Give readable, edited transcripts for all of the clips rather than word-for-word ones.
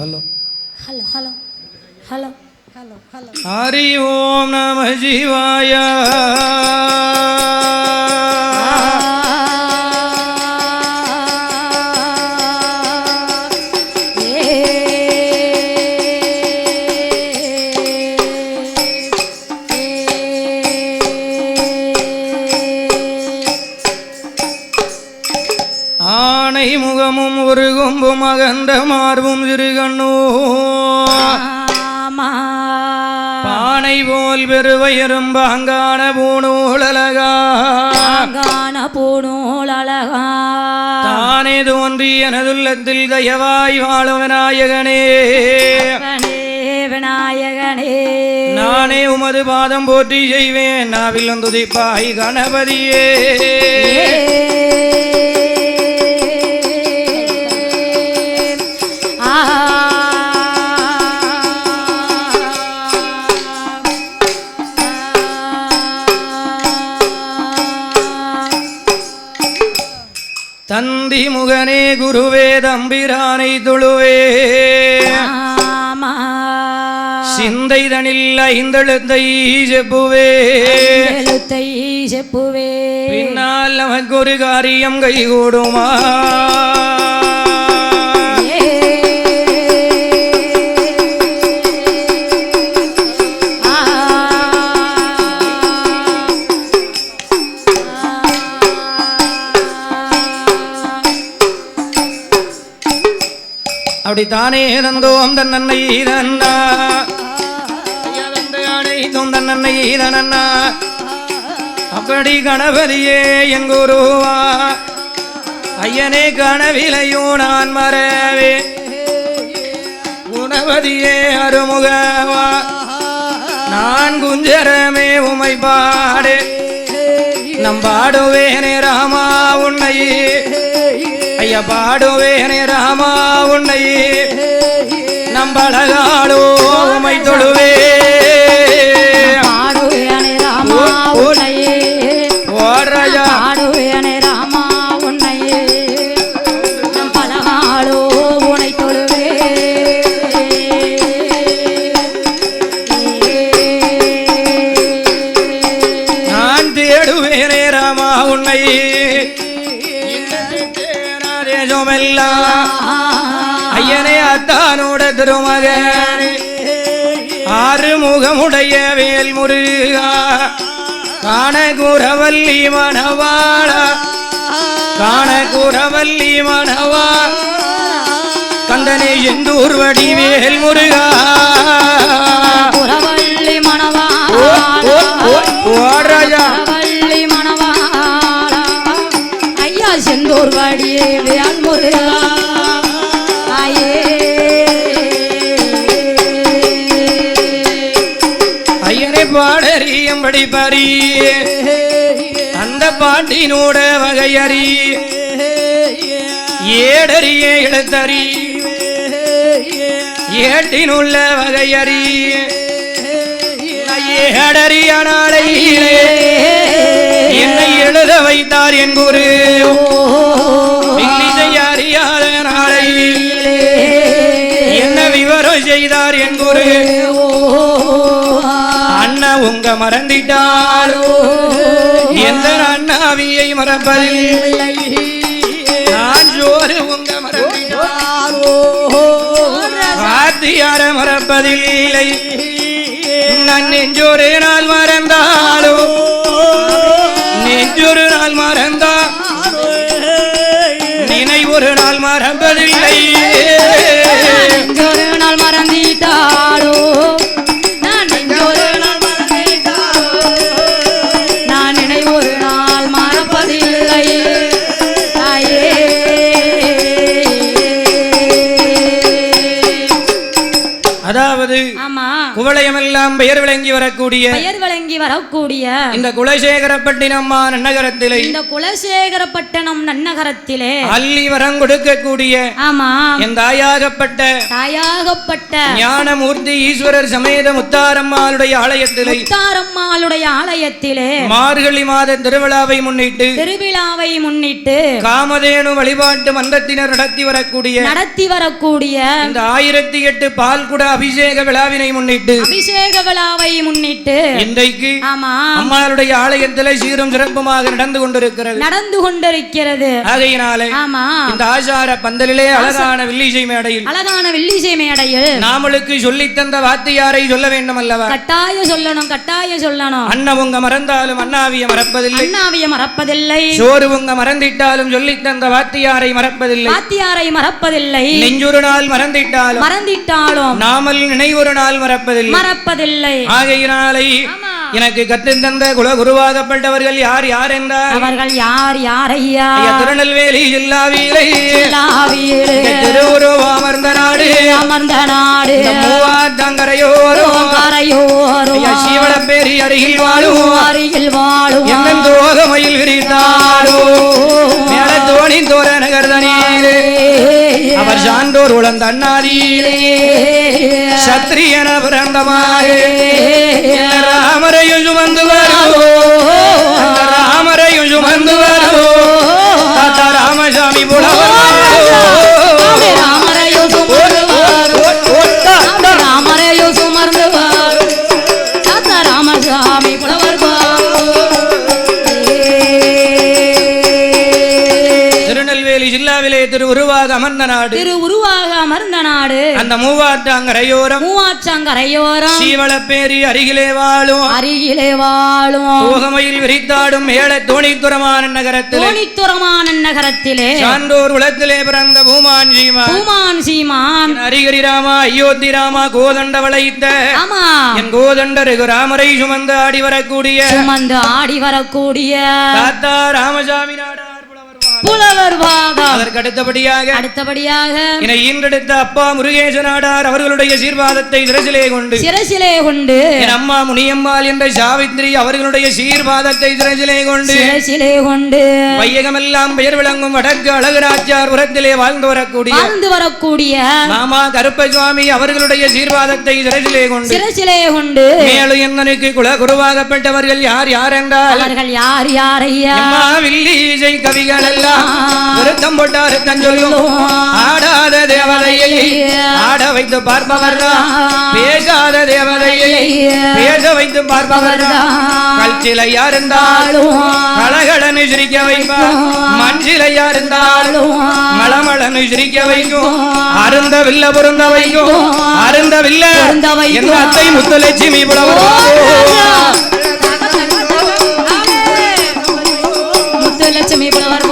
Hello hello hello hello hello hello. Hari Om நம சிவாய. ஆனை முகமும் ஒரு கொம்பும் அகன்ற மார்பும் சிறுகண்ணோ பானை போல் பெருவயரும் பாங்கான பூணூலழகா தானே தோன்றி எனதுள்ளத்தில் தயவாய் வாழும் விநாயகனே விநாயகனே நானே உமது பாதம் போற்றி செய்வேன் நாவில் துதிப்பாய் கணபதியே. தந்தி முகனே குருவே தம்பிரானை தொழுவே சிந்தை தனில் ஐந்தெழுத்தை செப்புவே பின்னால் நமக்கு ஒரு காரியம் கைகூடுமா. அப்படித்தானே தந்தோம் தன்னன்னை தன்னா தன்னன்னை தனன்னா அப்படி கணபதியே என் குருவா ஐயனே கனவிலையோ நான் மறவே குணபதியே அருமுகவா நான் குஞ்சரமே உமை பாடு நம் பாடுவேனே ராமா உன்னை ஐயா பாடுவேனே ராமா உன்னை நம்பழகாடோ உமை தொழுவே நான் தேடுவேனே ராமா உன்னை ஐயனே அத்தானோட திருமகனே ஆறுமுகமுடைய வேல் முருகா காணகுரவல்லி மணவாளா காணகுரவல்லி மணவா கந்தனே எந்தூர் வடிவேல் முருகா குரவல்லி மணவா ஐயா செந்தூர் வடியே வேல் முருகா பாடறியம்படி பரி அந்த பாட்டினோட வகையறி ஏடறிய இடத்தறி ஏட்டினுள்ள வகையறி ஏடறிய நாளையிலே என்னை எழுத வைத்தார் என் குரு அறியாத நாளையிலே என்ன விவரம் செய்தார் என் குரு அண்ணா உங்க மறந்திட்டாரோ எந்த அண்ணாவியை மறப்பதில்லை நான் ஜோறு உங்க மறந்திட்டாரோ வாத்தியார மறப்பதில்லை நான் நெஞ்சொரு நாள் மறந்தாலோ நெஞ்சொரு நாள் மறந்தா நினைவொரு நாள் மறப்பதில்லை நெஞ்சொரு நாள் மறந்திட்டாரோ அதாவது குவளையமெல்லாம் பெயர் விளங்கி வரக்கூடிய இந்த குலசேகரப்பட்டினம் நன்னகரத்திலே இந்த குலசேகரப்பட்டினம் நன்னகரத்திலே அள்ளி வரம் கொடுக்கக்கூடிய ஆமா என் தாயாகப்பட்ட ஞானமூர்த்தி ஈஸ்வரர் சமேத முத்தாரம்மாளுடைய ஆலயத்திலே மார்கழி மாத திருவிழாவை முன்னிட்டு காமதேனு வழிபாட்டு மன்றத்தினர் நடத்தி வரக்கூடிய இந்த 1008 பால்குட அபிஷேக விழாவினை முன்னிட்டு இன்றைக்கு அம்மாளுடைய ஆலயத்தில் சீரும் சிறப்புமாக நடந்து கொண்டிருக்கிறது ஆகையினாலே இந்த ஆசார பந்தலிலே அழகான வில்லிசை மேடையில் நாமளுக்கு சொல்லித் தந்த வாத்தியாரை சொல்ல வேண்டும் அல்லவா? கட்டாய சொல்லணும். அண்ணன் உங்க மறந்தாலும் அண்ணாவிய மறப்பதில்லை. சோறு உங்க மறந்திட்டாலும் சொல்லித் தந்த வாத்தியாரை மறப்பதில்லை. நெஞ்சொரு நாள் மறந்திட்டாலும் நாமல் நினைவொரு நாள் மறப்பதில்லை. ஆகையினாலே எனக்கு கற்றுத் தந்த குலகுருவாகப்பட்டவர்கள் யார் என்றார்? அவர்கள் யார் ஐயா? திருநெல்வேலி ஜில்லாவிலே திருவுருவ அமர்ந்த நாடு மூவாற்றங்கரையோரம் சிவளப்பேரி அருகில் வாழும் என் தோகமையில் விரித்தாடோ மேல தோணி தோர நகர்தனிலே அவர் சான்றோர் உளந்த அண்ணாதியிலே சத்திரியன பிறந்தமாக ராமரையும் சுமந்து வரோ தாத்தா ராமசாமி புலவர் ஜில்லாவிலே திருவுருவாக அமர்ந்த நாடு அந்த மூவாற்றங்கரையோரம் சீவளப்பேரி அருகிலே வாழும் தோகமையில் விரித்தாடும் மேல தோணித்துறமான நகரத்திலே சான்றோர் உலகத்திலே பிறந்த பூமான் சீமான் ஹரிஹரி ராமா அயோத்தி ராமா கோதண்ட வளைத்த என் கோதண்டரு ராமரை சுமந்து ஆடி வரக்கூடிய தாத்தா ராமசாமி நாடார் புலவர் வாதம். அதற்கு அடுத்தபடியாக என்னை ஈன்றெடுத்த அப்பா முருகேச நாடார் அவர்களுடைய சீர்வாதத்தை சிரசிலே கொண்டு என் அம்மா முனியம்மாள் என்ற சாவித்ரி அவர்களுடைய சீர்வாதத்தை சிரசிலே கொண்டு வையகமெல்லாம் பெயர் விளங்கும் வடக்கு அழகராச்சார் உரத்திலே வாழ்ந்து வரக்கூடிய மாமா கருப்பசுவாமி அவர்களுடைய சீர்வாதத்தை சிரசிலே கொண்டு மேலும் என்னனுக்கு குலகுருவாகப்பட்டவர்கள் யார் என்றால் அவர்கள் யார் ஐயா? வில்லிசை கவிகள் எல்லாம் விருத்தம் போட்டாரு தஞ்சொல்லும் ஆடாத தேவதையை ஆட வைத்து பார்ப்பவர் பேசாத தேவதையை பேச வைத்து பார்ப்பவர் கல்சிலையா இருந்தாலும் கலகலனு சிரிக்க வைப்பார் மண்சிலையா இருந்தாலும் மளமளனு சிரிக்க வைக்கும் அருந்தவில்ல பொருந்த வைக்கும் அருந்தவில்ல என்ற அத்தை முத்துலட்சுமி புலவர் லட்சுமி புலவர்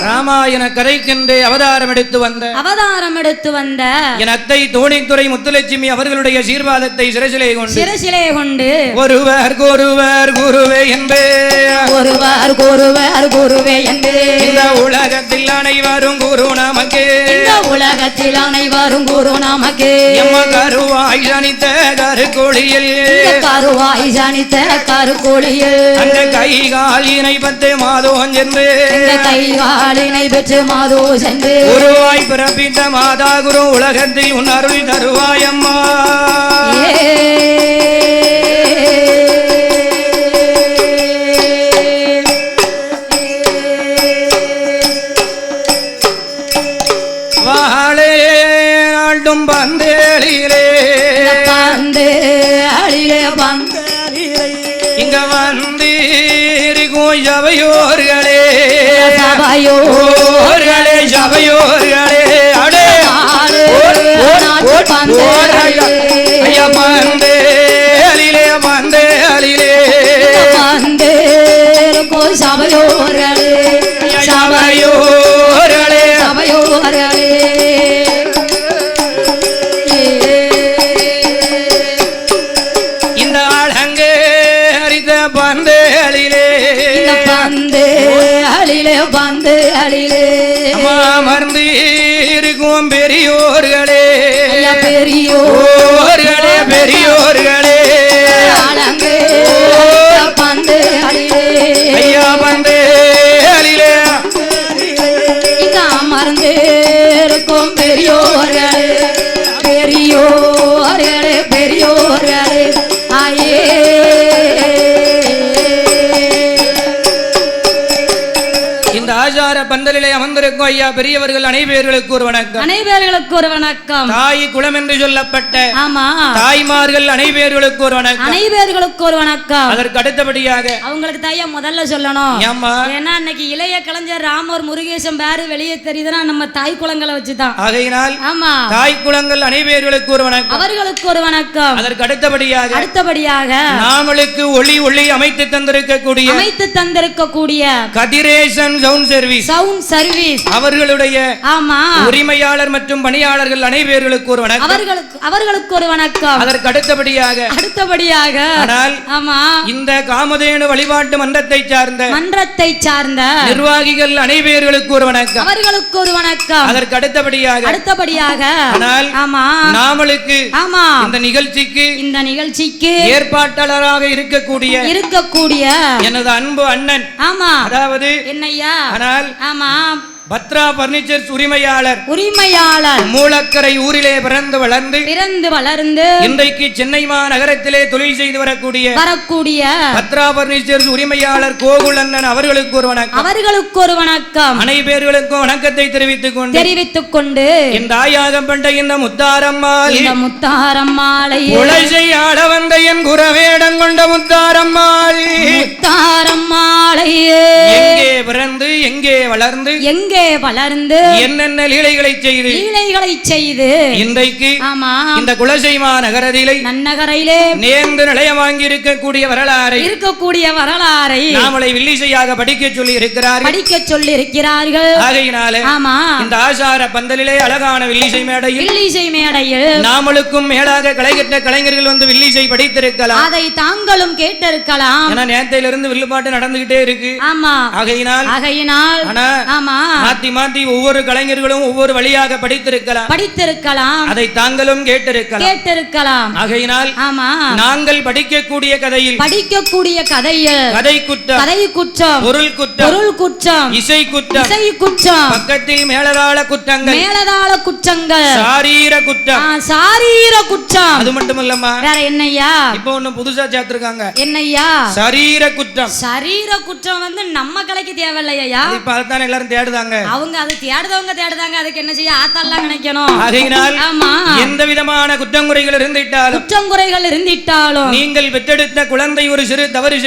ராமாயண கதைக்கென்றே அவதாரம் எடுத்து வந்த என் அத்தை தோணித்துறை முத்துலட்சுமி அவர்களுடைய சீர்வாதத்தை சிரசிலே கொண்டு ஒருவர் குருவே என்பே இந்த உலகத்தில் அனைவரும் குரு நமக்கே எம்ம கருவாய் ஜனித்த கருக்கோழியில் அந்த கைகால் இணை பத்து மாதம் சென்று குருவாய் பிறப்பித்த மாதா குரு உலகத்தில் உன் அருள் தருவாயம்மா. வாழே நாடும் பந்தேளிலே இங்க வந்தீரிக்கும் சபையோர்களே அடே பந்தேளிலே சபையோர்களே இந்த ஆளங்கே ஹரித பந்தே அழிலே பந்து அழிலே பந்து அழிலே அமர்ந்து இருக்கும் பெரியோர்களே பெரியோர்களே பெரியோர்களே அலங்கு பந்து அழிலே ஐயா பந்து அழிலே இங்க அமர்ந்து இருக்கும் பெரியோர்களே பெரியோர்களே பெரியோர்களே ஆயே இந்த ஆசார பந்தலிலே அமர்ந்திருக்கும் ஐயா பெரியவர்கள் அனைவர்களுக்கு ஒரு வணக்கம். அனைவர்களுக்கு ஒரு வணக்கம். தாய் குலம் என்று சொல்லப்பட்ட ஆமா தாய்மார்கள் அனைவர்களுக்கு ஒரு வணக்கம். அனைவர்களுக்கு ஒரு வணக்கம். அதற்கு அடுத்தபடியாக அவங்களுக்கு தாயா முதல்ல சொல்லணும். ஏம்மா? ஏன்னா இன்னைக்கு இளைய கலைஞர் ராமர் முருகேசன் பேரு வெளியே தெரியுதுன்னா நம்ம தாய் குலங்களை வச்சுதான். ஆகையினால் ஆமா தாய் குலங்கள் அனைவர்களுக்கு ஒரு வணக்கம். அவர்களுக்கு ஒரு வணக்கம். அதற்கு அடுத்தபடியாக நாமளுக்கு ஒளி அமைத்து தந்திருக்கக்கூடிய கதிரேசன் சவுண்ட் சர்வீஸ் அவர்களுடைய ஆமா உரிமையாளர் மற்றும் பணியாளர்கள் அனைவர்களுக்கு ஒரு வணக்கம். அவர்களுக்கு ஒரு வணக்கம். அதற்கு அடுத்தபடியாக ஆமா இந்த காமதேனு வழிபாட்டு மன்றத்தை சார்ந்த நிர்வாகிகள் அனைவர்களுக்கு ஒரு வணக்கம். அவர்களுக்கு ஒரு வணக்கம். அதற்கு அடுத்தபடியாக ஆமா நாமளுக்கு ஆமா இந்த நிகழ்ச்சிக்கு ஏற்பாட்டாளராக இருக்கக்கூடிய எனது அன்பு அண்ணன் ஆமா அதாவது என்னையா ஆமா பத்ரா பர்னிச்சர்ஸ் உரிமையாளர் மூலக்கரை ஊரிலே பிறந்து வளர்ந்து இன்றைக்கு சென்னை மாநகரத்திலே தொழில் செய்து வரக்கூடிய பத்ரா பர்னிச்சர்ஸ் உரிமையாளர் கோகுல் அண்ணன் அவர்களுக்கு ஒரு வணக்கம். அனைவர்களுக்கும் வணக்கத்தை தெரிவித்துக் கொண்டு என் தாயாகப்பட்ட இந்த முத்தாரம்மாளை உலகை ஆள வந்த என் குரவேடம் கொண்ட முத்தாரம்மாள் எங்கே பிறந்து எங்கே வளர்ந்து என்னென்ன லீலைகளை செய்து இன்றைக்கு இந்த குலசைமா நன்னகரிலே நேர்ந்து நிலைய வாங்கி இருக்கக்கூடிய வரலாறை நாமளை வில்லிசையாக படிக்க சொல்லி இருக்கிறார்கள். ஆகையினாலே இந்த ஆசார பந்தலிலே அழகான வில்லிசை மேடையில் நாமளுக்கும் மேலாக கலைகட்ட கலைஞர்கள் வந்து வில்லிசை படித்திருக்கலாம். அதை தாங்களும் கேட்டிருக்கலாம். ஏன்னா நேரத்திலிருந்து வில்லுப்பாட்டு நடந்துகிட்டே இருக்கு. ஆகையினால் மாத்தி ஒவ்வொரு கலைஞர்களும் ஒவ்வொரு வழியாக படித்திருக்கலாம். அதை தாங்களும் கேட்டிருக்கலாம். ஆகையினால் நாங்கள் படிக்கக்கூடிய கதையில் கதை குற்றம் பொருள் குற்றம் இசை குற்றம் பக்கத்தில் மேலதாள குற்றங்கள் சாரீர குற்றம் அது மட்டும் இல்லம்மா வேற என்னையா இப்போ ஒண்ணு புதுசா சேர்த்திருக்காங்க. என்னையா சரீர குற்றம் வந்து நம்ம கலைக்கு தேவையில்லையா? இப்ப அதான் எல்லாரும் தேடுதாங்க. அவங்க அது தேடுதாங்க. அதுக்கு என்ன செய்ய ஆத்தாலாம் நினைக்கணும். ஆகையினால் எந்த விதமான குற்றங்குறைகள் இருந்திட்டாலும் நீங்கள் பெற்றெடுத்த குழந்தை ஒரு சிறு தவறு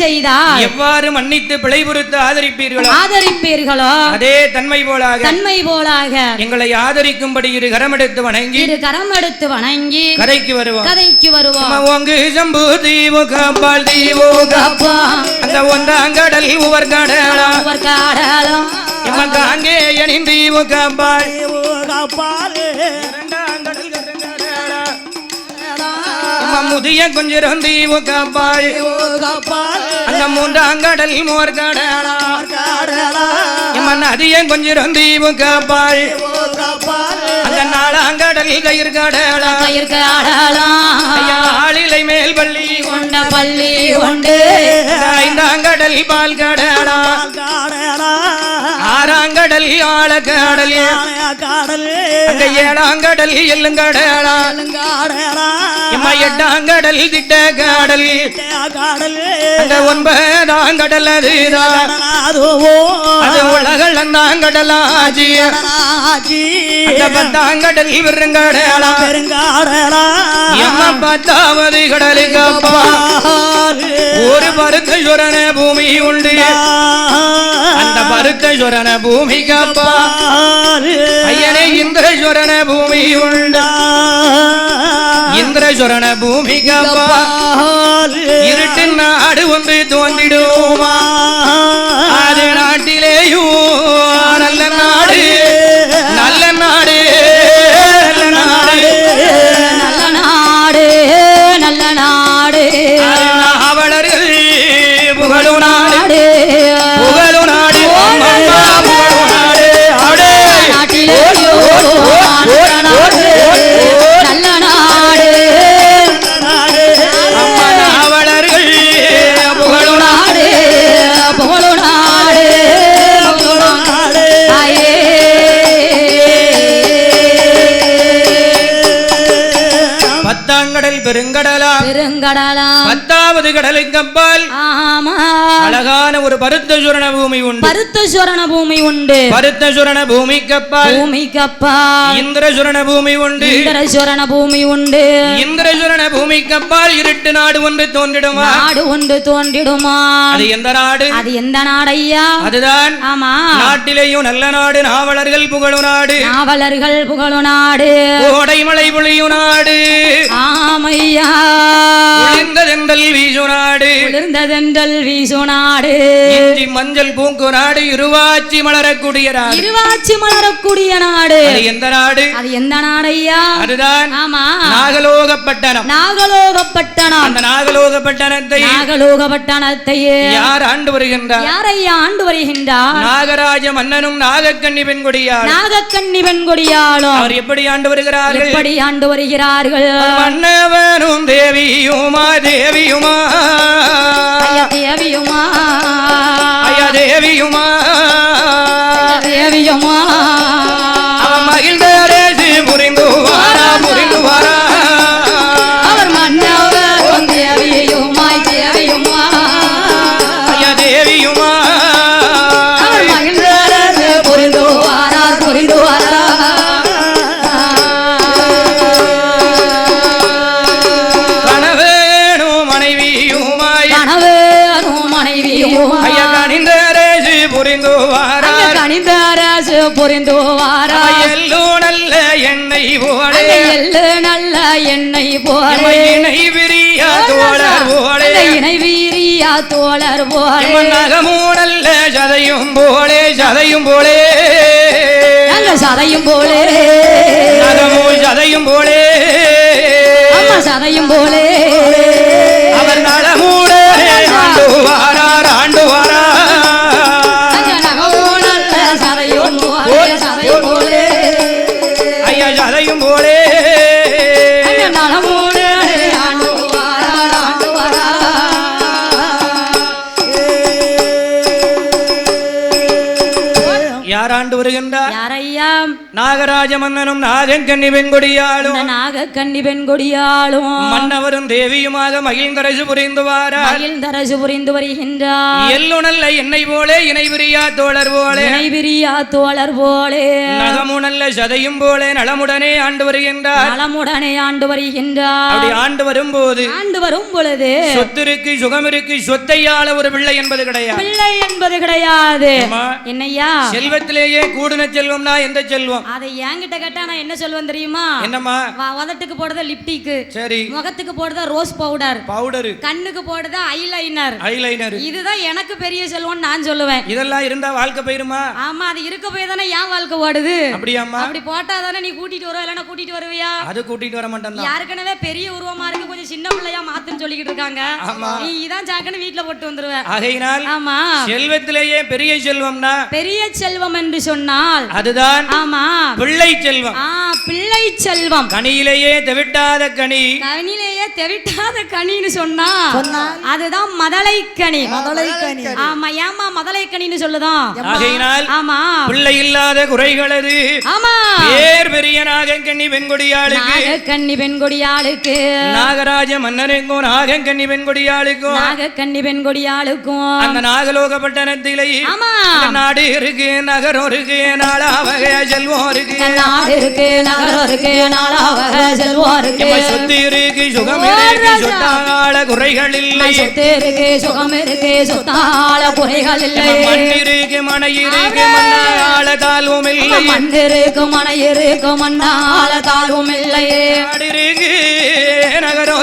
செய்தால் எவ்வாறு மன்னித்து பிழை பொறுத்து ஆதரிப்பீர்களோ அதே தன்மை போலாக எங்களை ஆதரிக்கும்படி இரு கரம் எடுத்து வணங்கி கதைக்கு வருவோம். ஓங்கு ஜம்பு தீவு காப்பால் அந்த ஒன்றாங்கடல் உவர் கடலாம் அங்கே எனின் தீவு காப்பால் முதிய கொஞ்சம் தீவு காப்பால் அந்த மூன்றாங்கடல் மோர் கடலாம் அதிக கொஞ்சம் தீவு காப்பால் அந்த நாளாங்கடல் கயிறு கடலாளிலை மேல் பள்ளி கொண்டு ஐந்தாங்கடல் பால் கடலாம் ஆறாங்கடல் ஆழக்கடல் ஏழாங்கடல் எல்லுங்கடலாம் எட்டாங்கடல் திட்ட கடல் அந்த ஒன்பதாங்கடல் அதுதான் அது உலகந்தாங்கடலாஜி பத்தாங்கடல் பெருங்கடலா பத்தாவது கடலுக்கு அப்பா ஒரு பருத்த சுரண பூமி உண்டு. அந்த பருத்த சுரண பூமிக்கு அப்பா ஐயனே இந்திரசுரண பூமி உண்டு. இந்திரசுரண பூமிக்கு அப்பா இருட்டு நாடு ஒன்று தோன்றிடுமா? அது நாட்டிலேயும் நல்ல நாடு அவளர்கள் பெருங்கடலா 10வது கடலுக்கு அப்பால் அழகான ஒரு பருத்த சுரண பூமி உண்டு. பருத்த சுரண பூமிக்கு அப்பால் இந்திர சுரண பூமி உண்டு. இந்திர சுரண பூமிக்கு அப்பால் இருட்டு நாடு ஒன்று தோன்றிடுமா? அது எந்த நாடு? ஐயா? அதுதான் நாட்டிலேயும் நல்ல நாடு, நாவலர்கள் புகழு நாடு, கோடைமலை பொழியு நாடு, ஆமையா குளிர்ந்ததென்றல் வீசு நாடு, இஞ்சி மஞ்சள் பூங்கு நாடு, இருவாச்சி மலரக்கூடிய நாடு. அது எந்த நாடு? ஐயா? அதுதான் நாகலோகப்பட்டணம். அந்த நாகலோகப்பட்டணத்தை யார் ஆண்டு வருகின்றார்? நாகராஜ மன்னனும் நாகக்கண்ணி பெண்கொடியாளும். அவர் எப்படி ஆண்டு வருகிறார்கள்? மன்னவனும் தேவியுமா அவன் மகிழ்ந்தரசு புரிந்து வாரா அவர் மன்னவரும் தேவியுமா அவர் மகிழ்ந்தரசு புரிந்து வாரா கணவனும் மனைவியுமாய் புரிந்து வாரா எல்லோ நல்ல எண்ணெய் போலே இணை விரியா தோழர் போலே நகமோ நல்ல சதையும் போலே நகமோ சதையும் போலே அவர் நலமூடே ஆண்டு வாரா ஐயா சதையும் போலே யார் ஆண்டு வருகின்றார்? நாகராஜ மன்னனும் நாகக்கண்ணி பெண்கொடியாளும் மன்னவரும் தேவியுமாக மகிழ்ந்தரசு புரிந்து வருகின்றார். எல்லு நல்ல எண்ணெய் போலே இணை விரியா தோழர் போலே நகமு நல்ல சதையும் போலே நலமுடனே ஆண்டு வருகின்றார். அப்படி ஆண்டு வரும் பொழுது சொத்திற்கு சுகம் இருக்கு, சொத்தையாள ஒரு பிள்ளை என்பது கிடையாது. என்னையா? செல்வத்திலேயே கூடுன செல்வம்னா எந்த செல்வம்? அதை என்கிட்ட கேட்டா நான் என்ன சொல்லுவேன் தெரியுமா? என்னம்மா? உதட்டுக்கு போடுறத லிப்டிக், சரி, முகத்துக்கு போடுறத ரோஸ் பவுடர், கண்ணுக்கு போடுறத ஐலைனர். இதுதான் எனக்கு பெரிய செல்வம் நான் சொல்லுவேன். இதெல்லாம் இருந்தா வாழ்க்கை போயிருமா? ஆமா, அது இருக்க போய் தானே என் வாழ்க்கை ஓடுது. அப்படியாம்மா? அப்படி போட்டா தானே நீ கூட்டிட்டு வருவ, இல்லனா கூட்டிட்டு வருவியா? அது கூட்டிட்டு வர மாட்டேன். யாருக்கனவே பெரிய உருவமா இருக்கு, கொஞ்சம் சின்ன பிள்ளையா மாத்துன்னு சொல்லிக்கிட்டு இருக்காங்க. நீ இதான் சாக்கன்னு வீட்ல போட்டு வந்துருவ. ஆகையினால் ஆமா, செல்வத்திலேயே பெரிய செல்வம்னா, பெரிய செல்வம் என்று சொன்னால் அதுதான் பிள்ளை செல்வம். பிள்ளை செல்வம். கனியிலேயே தெவிட்டாத கனின்னு சொன்னா அதுதான் மதலைக்கனி. ஆமா, ஏமா மதலைக்கனின்னு சொல்லுதான்? ஆகையினால் ஆமா, பிள்ளை இல்லாத குறைகளது. ஆமா, பேர் பெரிய நாகக்கண்ணி பெண்கொடியாளுக்கு நாகராஜ மன்னனுக்கும் நாகக்கண்ணி பெண்கொடியாளுக்கும் அந்த நாகலோகப்பட்டணத்திலே நாடு இருக்கு, நகரம் இருக்கு, நாளாவகை செல்வம் இருக்கு. சொத்து இருக்கு, சுகம் இருக்கு, சொத்தாள குறைகள் இல்லை. மண் இருக்கு, மனை இருக்கு, மண்ணாள தாழ்வும் இல்லை. நாடு இருக்கு, நகரம்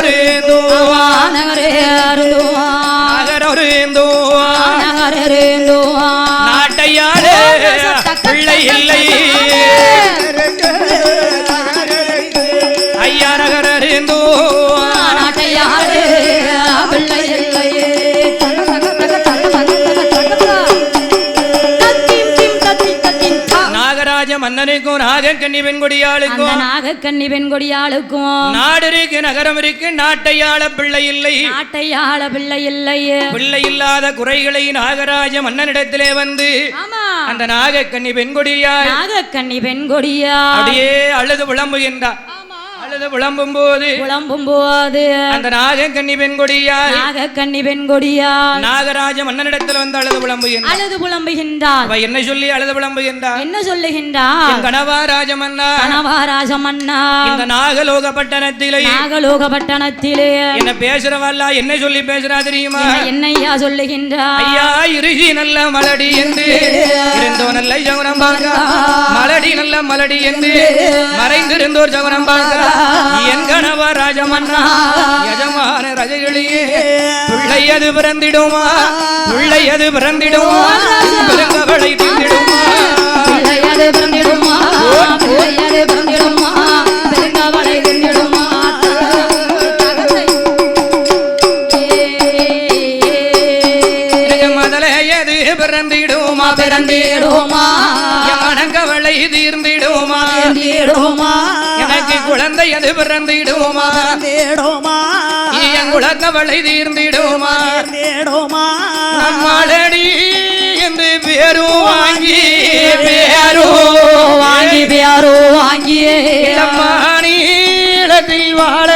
நாட்டையாளே பிள்ளை இல்லை. ஐயா நகர இருந்தோ நாட்டையாளே பிள்ளை இல்லையே. நாகராஜ மன்னனுக்கும் நாகக்கண்ணி பெண்கொடியாளுக்கும் நாடு இருக்கு, நகரம் இருக்கு, நாட்டையாள பிள்ளை இல்லை. பிள்ளை இல்லாத குறைகளை நாகராஜ மன்னனிடத்திலே வந்து அந்த நாகக்கண்ணி பெண்கொடியா அப்படியே அழுது புலம்புகின்றார். அழுது புலம்பும் போது அந்த நாகக்கன்னி பெண் கொடியால் நாகராஜ மன்னனிடத்தில் வந்து அழுது புலம்புகின்றார். என்ன சொல்லி அழுது புலம்புகின்றார்? என்ன சொல்லுகின்றார்? என் கணவா ராஜமன்னா இந்த நாகலோக பட்டணத்திலே என்ன பேசுறவல்ல என்ன சொல்லி பேசுறா தெரியுமா? என்னையா சொல்லுகின்றார்? ஐயா இருகி நல்ல மலடி என்று இருந்தோ நல்ல சகுனம் பார்க்க மலடி நல்ல மலடி என்று மறைந்திருந்தோர் சகுனம் பார்க்க என் கணவா ராஜமன்னா யஜமான ரஜகளியே பிள்ளையது பிறந்திடுமா பெருங்கவளை தீர்ந்திடுமா பிள்ளையது பிறந்திடுமா பெருங்கவளை தீர்ந்திடுமா மதலையது பிறந்திடுமா மனங்கவளை தீர்ந்திடுமா எனக்கு குழந்தை அது பிறந்திடுமா என் குழந்தவளை தீர்ந்திடுமா நம்மளடி என்று பேரும் வாங்கி மாநிலத்தில் வாழ